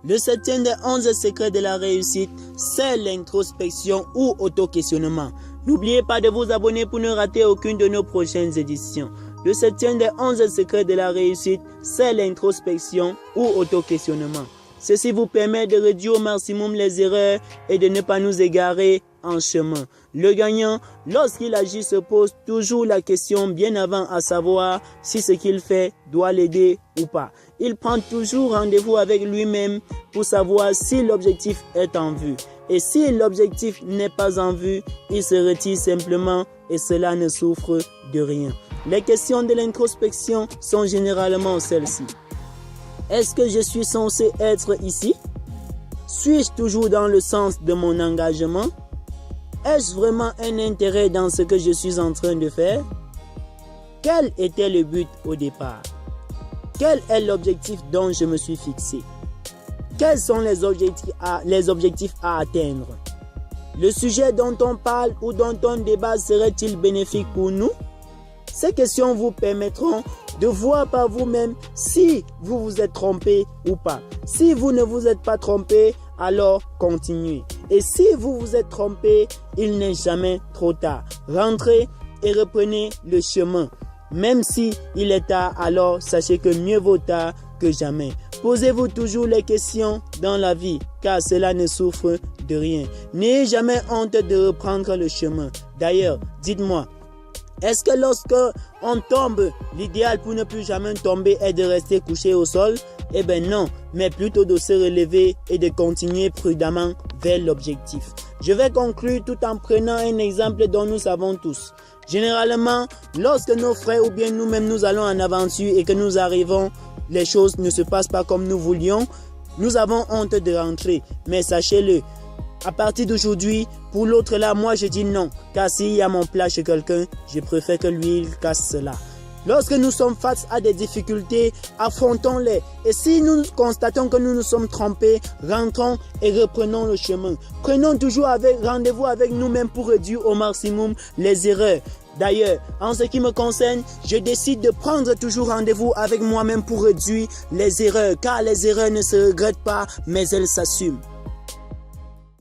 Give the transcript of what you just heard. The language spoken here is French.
Le septième des 11 secrets de la réussite, c'est l'introspection ou auto-questionnement. N'oubliez pas de vous abonner pour ne rater aucune de nos prochaines éditions. Le septième des 11 secrets de la réussite, c'est l'introspection ou auto-questionnement. Ceci vous permet de réduire au maximum les erreurs et de ne pas nous égarer en chemin. Le gagnant, lorsqu'il agit, se pose toujours la question bien avant à savoir si ce qu'il fait doit l'aider ou pas. Il prend toujours rendez-vous avec lui-même pour savoir si l'objectif est en vue. Et si l'objectif n'est pas en vue, il se retire simplement et cela ne souffre de rien. Les questions de l'introspection sont généralement celles-ci. Est-ce que je suis censé être ici? Suis-je toujours dans le sens de mon engagement? Ai-je vraiment un intérêt dans ce que je suis en train de faire? Quel était le but au départ? Quel est l'objectif dont je me suis fixé? Quels sont les objectifs à atteindre? Le sujet dont on parle ou dont on débat serait-il bénéfique pour nous? Ces questions vous permettront de voir par vous-même si vous vous êtes trompé ou pas. Si vous ne vous êtes pas trompé, alors continuez. Et si vous vous êtes trompé, il n'est jamais trop tard. Rentrez et reprenez le chemin. Même si il est tard, alors sachez que mieux vaut tard que jamais. Posez-vous toujours les questions dans la vie, car cela ne souffre de rien. N'ayez jamais honte de reprendre le chemin. D'ailleurs, dites-moi, est-ce que lorsque on tombe, l'idéal pour ne plus jamais tomber est de rester couché au sol? Eh bien non, mais plutôt de se relever et de continuer prudemment vers l'objectif. Je vais conclure tout en prenant un exemple dont nous savons tous. Généralement, lorsque nos frères ou bien nous-mêmes nous allons en aventure et que nous arrivons, les choses ne se passent pas comme nous voulions, nous avons honte de rentrer. Mais sachez-le, à partir d'aujourd'hui, pour l'autre là, moi je dis non. Car s'il y a mon plat chez quelqu'un, je préfère que lui il casse cela. Lorsque nous sommes face à des difficultés, affrontons-les. Et si nous constatons que nous nous sommes trompés, rentrons et reprenons le chemin. Prenons toujours rendez-vous avec nous-mêmes pour réduire au maximum les erreurs. D'ailleurs, en ce qui me concerne, je décide de prendre toujours rendez-vous avec moi-même pour réduire les erreurs. Car les erreurs ne se regrettent pas, mais elles s'assument.